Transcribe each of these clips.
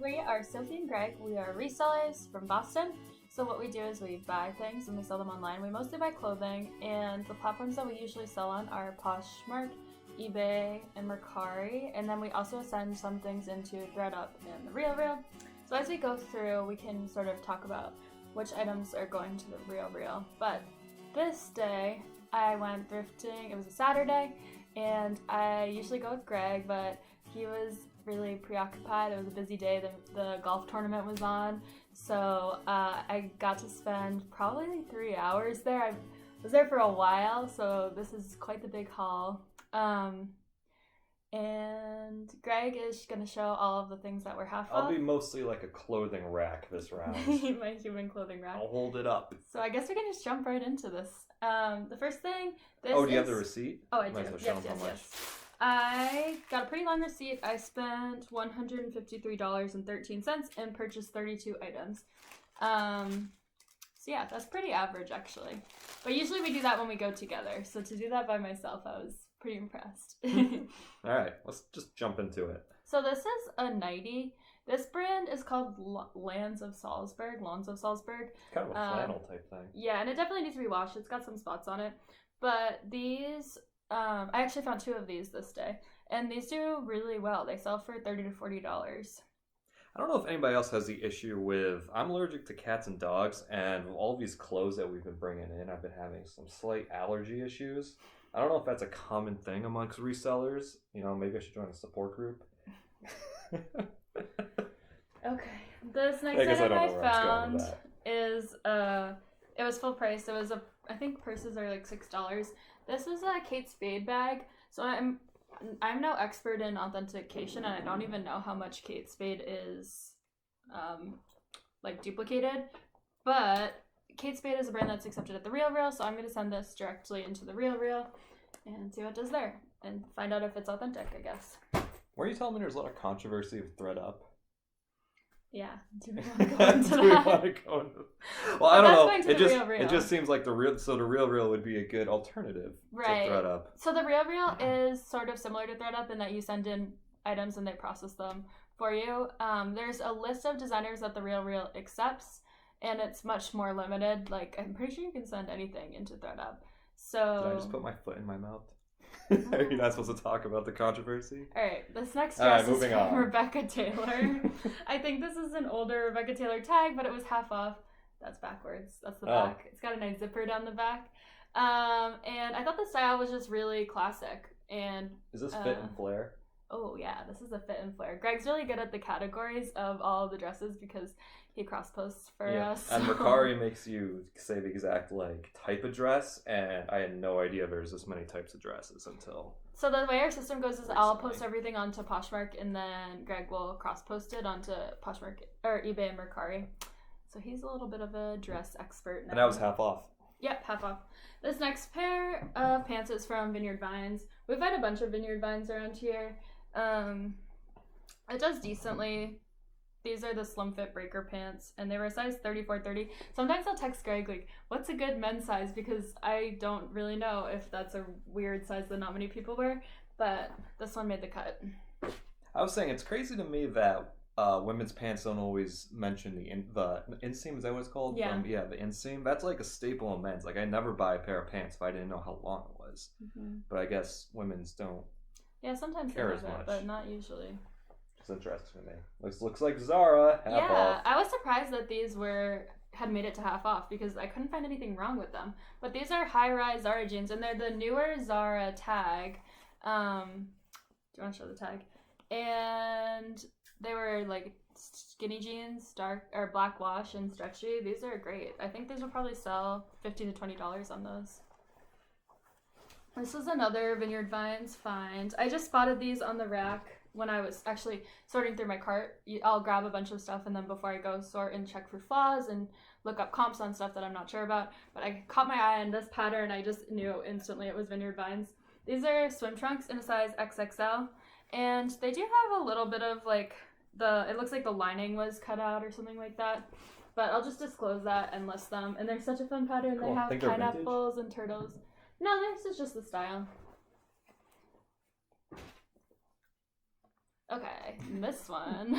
We are Sophie and Greg. We are resellers from Boston. So what we do is we buy things and we sell them online. We mostly buy clothing, and the platforms that we usually sell on are PoshMark, eBay, and Mercari. And then we also send some things into ThredUp and the RealReal. So as we go through, we can sort of talk about which items are going to the RealReal. But this day, I went thrifting. It was a Saturday, and I usually go with Greg, but he was really preoccupied. It was a busy day. The golf tournament was on, so I got to spend probably 3 hours there. I was there for a while, so this is quite the big haul. And Greg is going to show all of the things that were half off. I'll be mostly like a clothing rack this round. My human clothing rack. I'll hold it up. So I guess we can just jump right into this. The first thing, do you have the receipt? Oh, I do. Might as well show Yes, them how much. I got a pretty long receipt. I spent $153.13 and purchased 32 items. So yeah, that's pretty average actually. But usually we do that when we go together. So to do that by myself, I was pretty impressed. All right, let's just jump into it. So this is a nightie. This brand is called Lawns of Salzburg. Kind of a flannel type thing. Yeah, and it definitely needs to be washed. It's got some spots on it. But these, I actually found 2 of these this day. And these do really well. They sell for $30 to $40. I don't know if anybody else has the issue with, I'm allergic to cats and dogs, and with all these clothes that we've been bringing in, I've been having some slight allergy issues. I don't know if that's a common thing amongst resellers. You know, maybe I should join a support group. Okay. This next item I found is, it was full price. It was I think purses are like $6. This is a Kate Spade bag. So I'm no expert in authentication, and I don't even know how much Kate Spade is, like duplicated. But Kate Spade is a brand that's accepted at the RealReal, so I'm going to send this directly into the RealReal and see what it does there and find out if it's authentic, I guess. Were you telling me there's a lot of controversy with ThredUp? Yeah. Do we want to go into that? Well, I don't know. It just seems like the RealReal would be a good alternative to ThredUp. So the RealReal is sort of similar to ThredUp in that you send in items and they process them for you. There's a list of designers that the RealReal accepts, and it's much more limited. Like, I'm pretty sure you can send anything into ThredUp. So did I just put my foot in my mouth? Are you not supposed to talk about the controversy? Alright, this next dress is from on. Rebecca Taylor. I think this is an older Rebecca Taylor tag, but it was half off. That's backwards. That's the back. It's got a nice zipper down the back. And I thought the style was just really classic. And is this fit and flare? Oh yeah, this is a fit and flare. Greg's really good at the categories of all the dresses because he cross-posts for us. And Mercari makes you say the exact type of dress, and I had no idea there's this many types of dresses until. So the way our system goes is I'll post everything onto Poshmark, and then Greg will cross-post it onto Poshmark or eBay and Mercari. So he's a little bit of a dress expert now. And that was half off. Yep, half off. This next pair of pants is from Vineyard Vines. We've had a bunch of Vineyard Vines around here. It does decently. These are the slim fit breaker pants, and they were a size 34-30. Sometimes I'll text Greg what's a good men's size, because I don't really know if that's a weird size that not many people wear, but this one made the cut. I was saying it's crazy to me that women's pants don't always mention the inseam. Is that what it's called? Yeah. The inseam. That's like a staple in men's. Like, I never buy a pair of pants if I didn't know how long it was. Mm-hmm. But I guess women's don't. Yeah, sometimes care they as do that, much. but not usually. It's interesting to me. Looks like Zara. Half off. I was surprised that these had made it to half off because I couldn't find anything wrong with them. But these are high-rise Zara jeans, and they're the newer Zara tag. Do you want to show the tag? And they were like skinny jeans, dark or black wash and stretchy. These are great. I think these will probably sell $15 to $20 on those. This is another Vineyard Vines find. I just spotted these on the rack when I was actually sorting through my cart. I'll grab a bunch of stuff, and then before I go sort and check for flaws and look up comps on stuff that I'm not sure about. But I caught my eye on this pattern. I just knew instantly it was Vineyard Vines. These are swim trunks in a size XXL, and they do have a little bit of it looks like the lining was cut out or something like that. But I'll just disclose that and list them. And they're such a fun pattern. Cool. They have pineapples and turtles. No, this is just the style. Okay, this one.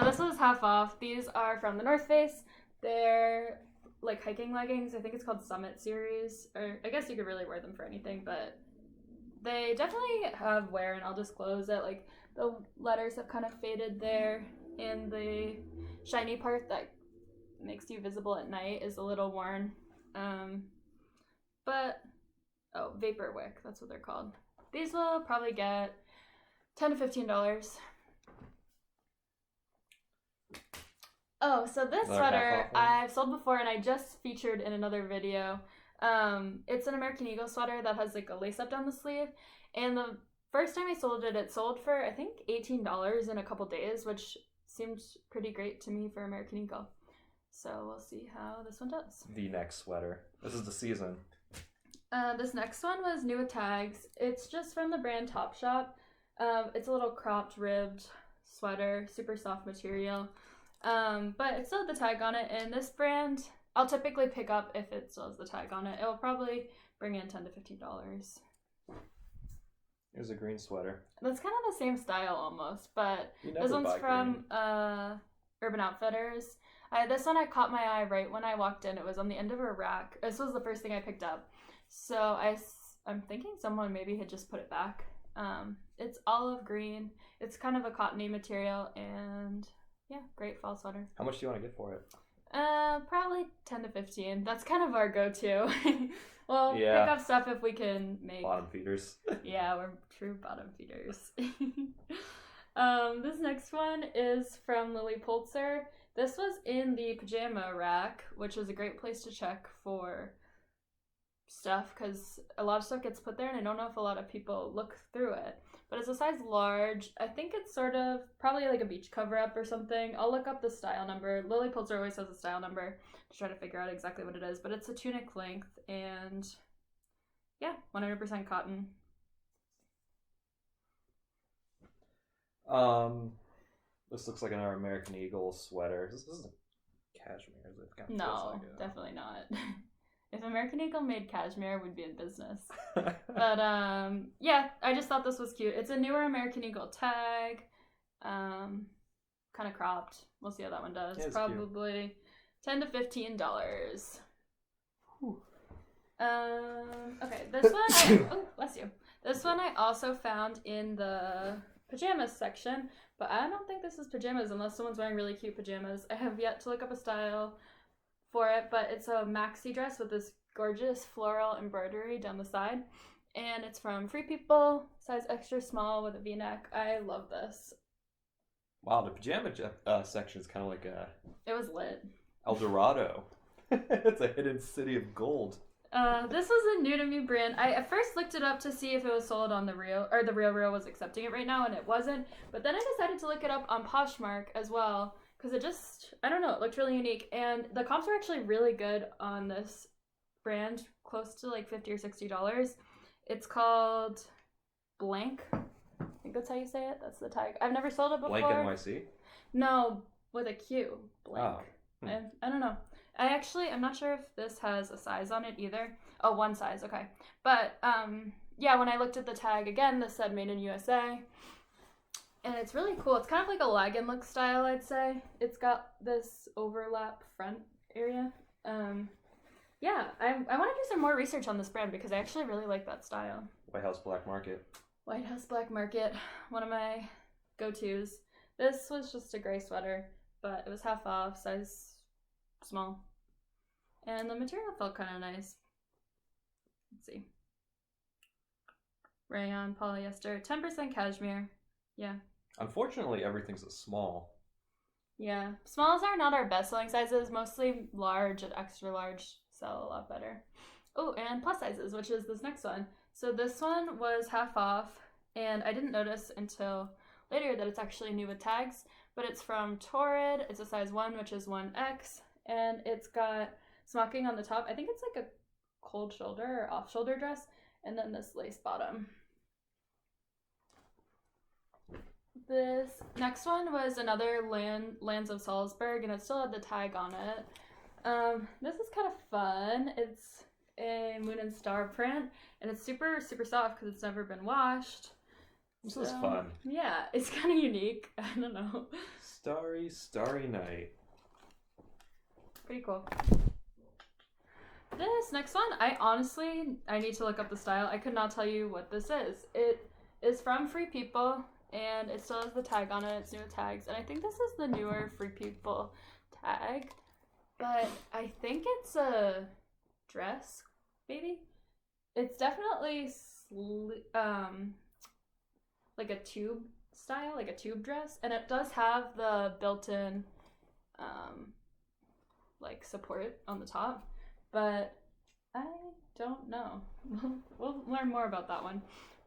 This was half off. These are from the North Face. They're like hiking leggings. I think it's called Summit Series. Or I guess you could really wear them for anything, but they definitely have wear, and I'll disclose it. Like the letters have kind of faded there, and the shiny part that makes you visible at night is a little worn. Vapor wick, that's what they're called. These will probably get $10 to $15. Oh, so this sweater I've sold before, and I just featured in another video. It's an American Eagle sweater that has like a lace up down the sleeve, and the first time I sold it, it sold for I think $18 in a couple days, which seemed pretty great to me for American Eagle. So we'll see how this one does. The next sweater. This is the season. This next one was new with tags. It's just from the brand Topshop. It's a little cropped, ribbed sweater, super soft material. But it still had the tag on it, and this brand I'll typically pick up if it still has the tag on it. It'll probably bring in $10 to $15. Here's a green sweater. That's kind of the same style almost, but this one's from Urban Outfitters. This one I caught my eye right when I walked in. It was on the end of a rack. This was the first thing I picked up. So I'm thinking someone maybe had just put it back. It's olive green. It's kind of a cottony material, and yeah, great fall sweater. How much do you want to get for it? Probably 10 to 15. That's kind of our go-to. Well, pick up stuff if we can make bottom feeders. Yeah, we're true bottom feeders. This next one is from Lily Pulitzer. This was in the pajama rack, which is a great place to check for stuff because a lot of stuff gets put there, and I don't know if a lot of people look through it. But it's a size large. I think it's sort of probably like a beach cover-up or something. I'll look up the style number. Lily Pulitzer always has a style number to try to figure out exactly what it is. But it's a tunic length, and yeah, 100% cotton. This looks like another American Eagle sweater. This isn't cashmere, is it? Kind of No, definitely not. If American Eagle made cashmere, we'd be in business. But yeah, I just thought this was cute. It's a newer American Eagle tag, kind of cropped. We'll see how that one does. Yeah, probably cute. $10 to $15. Okay, this one. Oh, bless you. This one I also found in the pajamas section, but I don't think this is pajamas unless someone's wearing really cute pajamas. I have yet to look up a style for it, but it's a maxi dress with this gorgeous floral embroidery down the side, and it's from Free People, size extra small with a v-neck. I love this. Wow, the pajama section is kind of like it was lit. El Dorado. It's a hidden city of gold. This was a new to me brand. I at first looked it up to see if it was sold on the Real, or the Real was accepting it right now, and it wasn't. But then I decided to look it up on PoshMark as well, because it just, I don't know, it looked really unique. And the comps were actually really good on this brand, close to like $50 or $60. It's called Blank. I think that's how you say it. That's the tag. I've never sold it before. Blank NYC? No, with a Q. Blank. Oh. I don't know. I'm not sure if this has a size on it either. Oh, one size, okay. But, yeah, when I looked at the tag again, this said Made in USA. And it's really cool. It's kind of like a lag-in look style, I'd say. It's got this overlap front area. Yeah, I want to do some more research on this brand because I actually really like that style. White House Black Market. White House Black Market, one of my go-tos. This was just a gray sweater, but it was half off, size small. And the material felt kind of nice. Let's see. Rayon, polyester, 10% cashmere. Yeah. Unfortunately, everything's a small. Yeah. Smalls are not our best selling sizes. Mostly large and extra large sell a lot better. Oh, and plus sizes, which is this next one. So this one was half off, and I didn't notice until later that it's actually new with tags, but it's from Torrid. It's a size 1, which is 1X, and it's got smocking on the top. I think it's like a cold shoulder or off shoulder dress, and then this lace bottom. This next one was another Lands of Salzburg, and it still had the tag on it. This is kind of fun. It's a moon and star print, and it's super, super soft because it's never been washed. This is fun. Yeah, it's kind of unique. I don't know. Starry night. Pretty cool. This next one, I need to look up the style. I could not tell you what this is. It is from Free People, and it still has the tag on it. It's new tags, and I think this is the newer Free People tag, but I think it's a dress, maybe. It's definitely like a tube style, like a tube dress, and it does have the built-in like support on the top, but I don't know. We'll learn more about that one.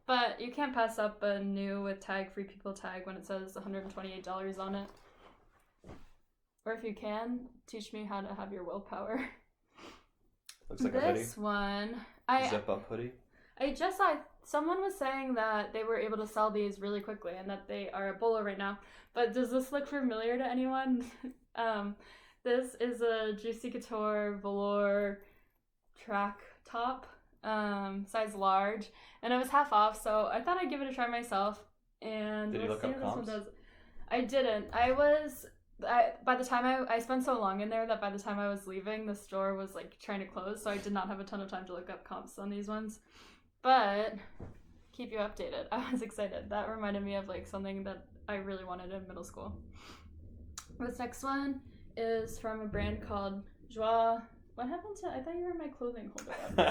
But you can't pass up a new with tag, Free People tag, when it says $128 on it. Or if you can, teach me how to have your willpower. Looks like this a hoodie. One, Zip up hoodie. I just saw someone was saying that they were able to sell these really quickly and that they are a bolo right now. But does this look familiar to anyone? This is a Juicy Couture velour track top, size large, and it was half off, so I thought I'd give it a try myself. And did you look up comps? I didn't. By the time I spent so long in there that by the time I was leaving, the store was like trying to close, so I did not have a ton of time to look up comps on these ones. But keep you updated. I was excited. That reminded me of like something that I really wanted in middle school. This next one is from a brand called Joie. What happened to? I thought you were my clothing holder out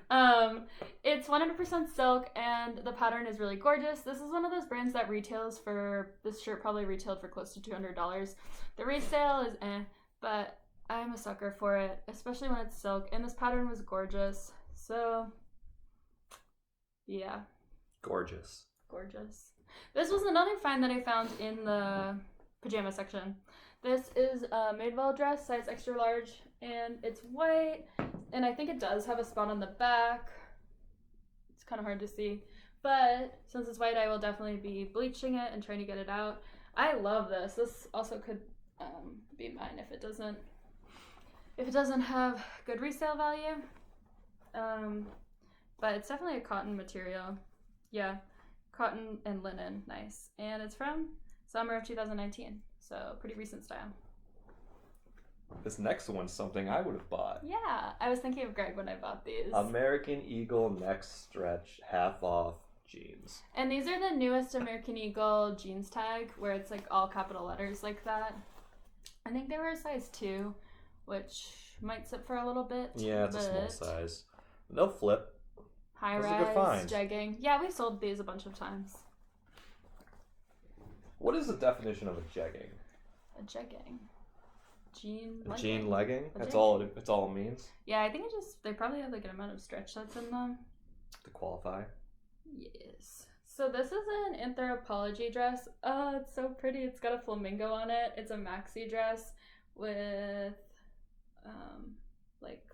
here. It's 100% silk, and the pattern is really gorgeous. This is one of those brands that retails for, this shirt probably retailed for close to $200. The resale is but I'm a sucker for it, especially when it's silk, and this pattern was gorgeous. So, yeah. Gorgeous. This was another find that I found in the pajama section. This is a Madewell dress, size extra large, and it's white, and I think it does have a spot on the back. It's kind of hard to see, but since it's white, I will definitely be bleaching it and trying to get it out. I love this. This also could be mine if it doesn't have good resale value. But it's definitely a cotton material. Yeah, cotton and linen, nice. And it's from summer of 2019. So, pretty recent style. This next one's something I would have bought. Yeah, I was thinking of Greg when I bought these. American Eagle neck stretch half off jeans. And these are the newest American Eagle jeans tag, where it's like all capital letters like that. I think they were a size 2, which might sit for a little bit. Yeah, it's a small size. They'll flip. High-rise jegging. Yeah, we've sold these a bunch of times. What is the definition of a jegging? A jegging. Jean legging? That's all it means? Yeah, I think they probably have like an amount of stretch that's in them. To qualify? Yes. So this is an anthropology dress. Oh, it's so pretty. It's got a flamingo on it. It's a maxi dress with like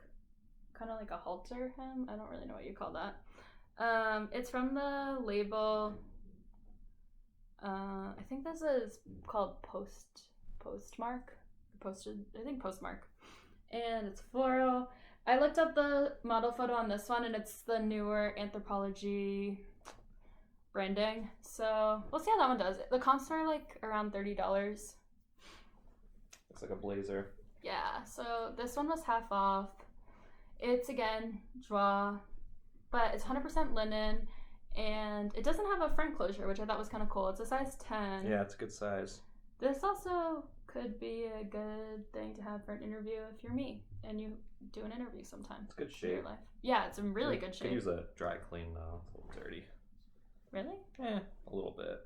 kind of like a halter hem. I don't really know what you call that. It's from the label. I think this is called PostMark. I think PostMark. And it's floral. I looked up the model photo on this one, and it's the newer Anthropology branding. So we'll see how that one does. The comps are like around $30. Looks like a blazer. Yeah, so this one was half off. It's again Joie, but it's 100% linen. And it doesn't have a front closure, which I thought was kind of cool. It's a size 10. Yeah, it's a good size. This also could be a good thing to have for an interview if you're me and you do an interview sometime. It's good shape. In your life. Yeah, it's in really good shape. Could use a dry clean though. It's a little dirty. Really? A little bit.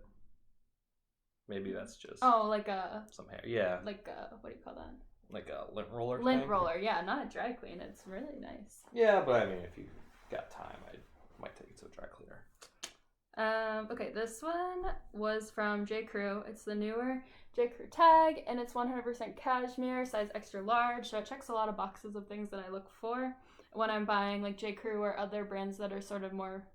Maybe that's just like a some hair. Yeah. Like a, what do you call that? Like a lint roller. Lint roller, yeah, not a dry clean. It's really nice. Yeah, but I mean, if you got time, I might take it to a dry cleaner. Okay, this one was from J. Crew. It's the newer J. Crew tag, and it's 100% cashmere, size extra large, so it checks a lot of boxes of things that I look for when I'm buying like J. Crew or other brands that are sort of more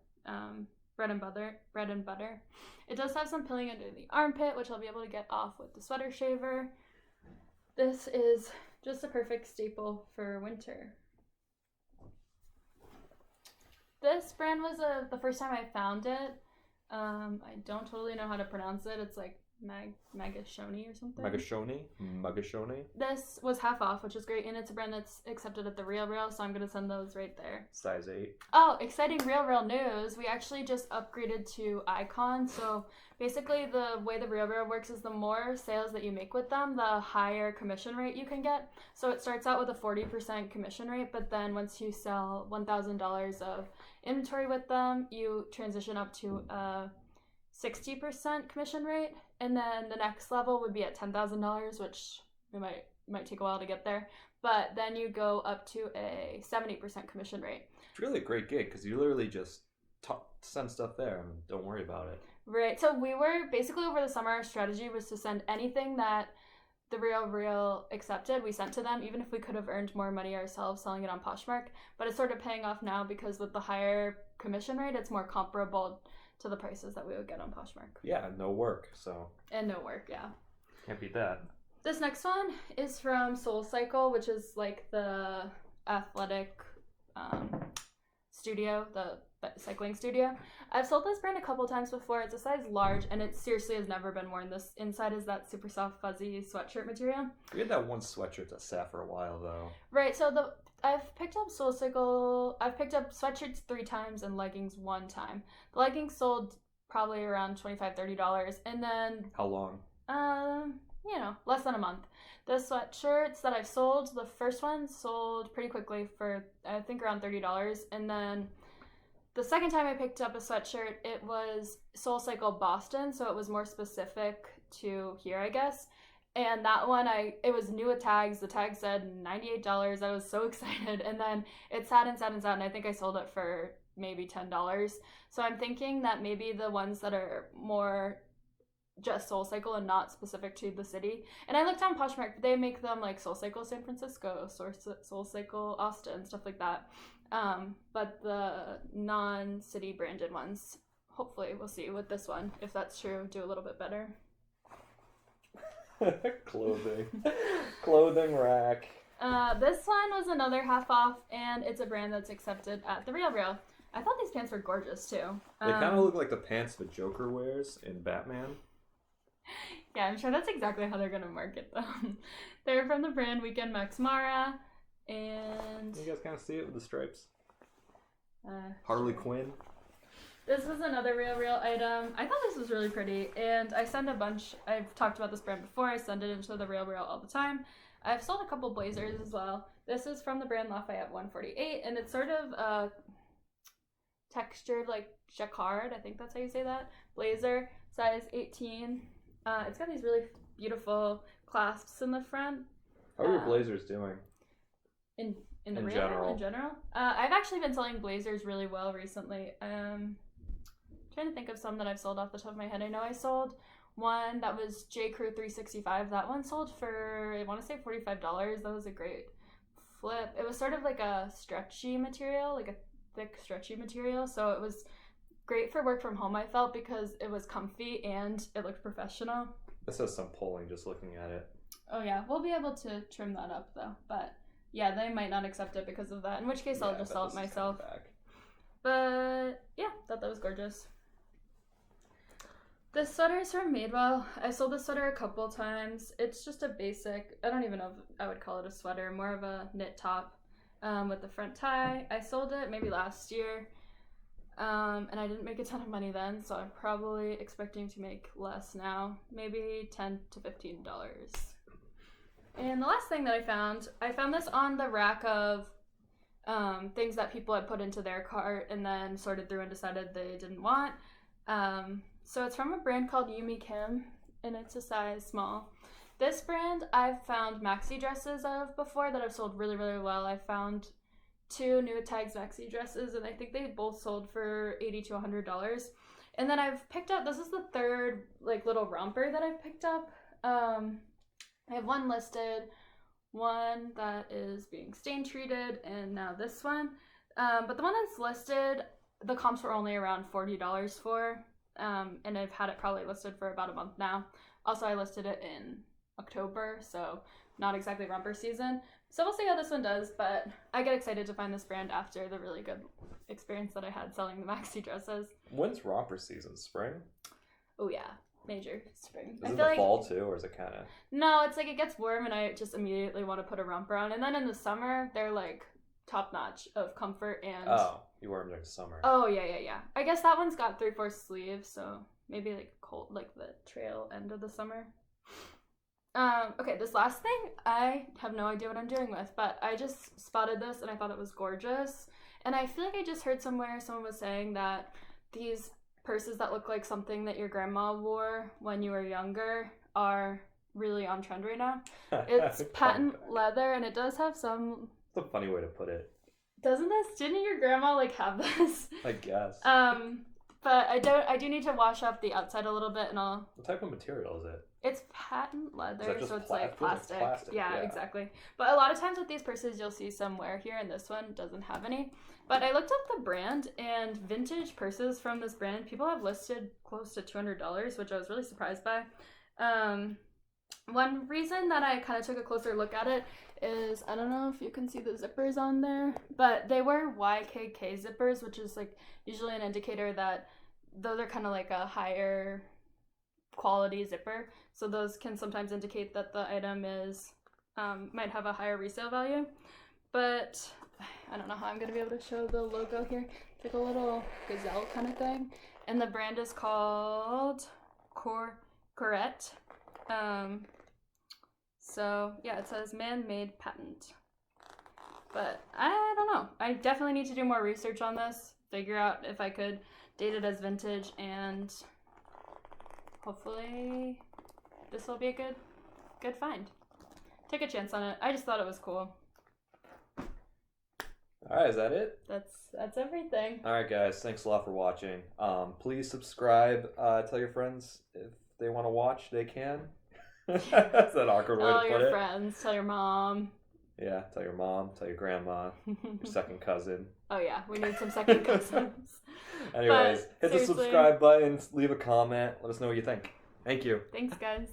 bread and butter. It does have some pilling under the armpit, which I'll be able to get off with the sweater shaver. This is just a perfect staple for winter. This brand was the first time I found it. I don't totally know how to pronounce it. It's like Magashoni or something. Magashoni. This was half off, which is great, and it's a brand that's accepted at the Real, so I'm going to send those right there. Size 8. Oh, exciting Real news. We actually just upgraded to Icon, so basically the way the Real works is the more sales that you make with them, the higher commission rate you can get. So it starts out with a 40% commission rate, but then once you sell $1,000 of inventory with them, you transition up to a 60% commission rate, and then the next level would be at $10,000, which we might take a while to get there, but then you go up to a 70% commission rate. It's really a great gig because you literally just send stuff there and don't worry about it. Right. So we were basically over the summer, our strategy was to send anything that the Real accepted, we sent to them, even if we could have earned more money ourselves selling it on PoshMark. But it's sort of paying off now because with the higher commission rate, it's more comparable to the prices that we would get on PoshMark. Yeah, no work, so. And no work, yeah. Can't beat that. This next one is from SoulCycle, which is like the athletic studio, the cycling studio. I've sold this brand a couple times before. It's a size large, and it seriously has never been worn. This inside is that super soft, fuzzy sweatshirt material. We had that one sweatshirt that sat for a while, though. Right, so I've picked up SoulCycle. I've picked up sweatshirts 3 times and leggings 1 time. The leggings sold probably around $25-$30, and then How long? Less than a month. The sweatshirts that I've sold, the first one sold pretty quickly for I think around $30, and then the second time I picked up a sweatshirt, it was SoulCycle Boston, so it was more specific to here, I guess. And that one, it was new with tags. The tag said $98. I was so excited. And then it sat, and I think I sold it for maybe $10. So I'm thinking that maybe the ones that are more just SoulCycle and not specific to the city. And I looked on PoshMark, they make them like SoulCycle San Francisco, SoulCycle Austin, stuff like that. But the non-city branded ones, hopefully we'll see with this one, if that's true, do a little bit better. Clothing rack. This one was another half off, and it's a brand that's accepted at the Real. I thought these pants were gorgeous too. They kind of look like the pants the Joker wears in Batman. Yeah, I'm sure that's exactly how they're gonna market them. They're from the brand Weekend Max Mara, and you guys kind of see it with the stripes. Harley Quinn. This was another Real item. I thought this was really pretty, and I send a bunch. I've talked about this brand before. I send it into the Real all the time. I've sold a couple blazers as well. This is from the brand Lafayette 148, and it's sort of textured like jacquard. I think that's how you say that. Blazer, size 18. It's got these really beautiful clasps in the front. How are your blazers doing? In general? I've actually been selling blazers really well recently. Trying to think of some that I've sold off the top of my head. I know I sold one that was J. Crew 365. That one sold for, I want to say $45. That was a great flip. It was sort of like a stretchy material, like a thick stretchy material. So it was great for work from home, I felt, because it was comfy and it looked professional. This has some pulling just looking at it. Oh yeah, we'll be able to trim that up though. But yeah, they might not accept it because of that. In which case, I'll just sell it myself. But yeah, thought that was gorgeous. This sweater is from Madewell. I sold this sweater a couple times. It's just a basic, I don't even know if I would call it a sweater, more of a knit top with the front tie. I sold it maybe last year, and I didn't make a ton of money then, so I'm probably expecting to make less now, maybe $10 to $15. And the last thing that I found this on the rack of things that people had put into their cart and then sorted through and decided they didn't want. So it's from a brand called Yumi Kim, and it's a size small. This brand I've found maxi dresses of before that I've sold really, really well. I found 2 new tags maxi dresses, and I think they both sold for $80 to $100. And then I've picked up, this is the third like little romper that I've picked up. I have one listed, one that is being stain treated, and now this one. But the one that's listed, the comps were only around $40 for. And I've had it probably listed for about a month now. Also, I listed it in October, so not exactly romper season. So we'll see how this one does, but I get excited to find this brand after the really good experience that I had selling the maxi dresses. When's romper season? Spring? Oh yeah, major spring. Is it the fall too, or is it kind of? No, it's like it gets warm and I just immediately want to put a romper on. And then in the summer, they're like top notch of comfort and... Oh, you wear them during summer. Oh, yeah. I guess that one's got 3/4 sleeves, so maybe like cold, like the trail end of the summer. Okay, this last thing, I have no idea what I'm doing with, but I just spotted this and I thought it was gorgeous. And I feel like I just heard somewhere someone was saying that these purses that look like something that your grandma wore when you were younger are really on trend right now. It's patent leather and it does have some... It's a funny way to put it. Doesn't this? Didn't your grandma like have this? I guess. But I do need to wash up the outside a little bit and I'll... What type of material is it? It's patent leather, so it's like plastic. Yeah, exactly. But a lot of times with these purses, you'll see some wear here, and this one doesn't have any. But I looked up the brand, and vintage purses from this brand, people have listed close to $200, which I was really surprised by. One reason that I kind of took a closer look at it is, I don't know if you can see the zippers on there, but they were YKK zippers, which is like usually an indicator that those are kind of like a higher quality zipper. So those can sometimes indicate that the item is might have a higher resale value. But I don't know how I'm going to be able to show the logo here. It's like a little gazelle kind of thing. And the brand is called Corette. So yeah, it says man-made patent. But I don't know. I definitely need to do more research on this. Figure out if I could date it as vintage, and hopefully this will be a good find. Take a chance on it. I just thought it was cool. Alright, is that it? That's everything. Alright guys, thanks a lot for watching. Please subscribe, tell your friends if they want to watch, they can. That's an awkward way to put it. Tell your friends, tell your mom. Yeah, tell your mom, tell your grandma, your second cousin. Oh yeah, we need some second cousins. Anyways, hit the subscribe button, leave a comment, let us know what you think. Thank you. Thanks guys.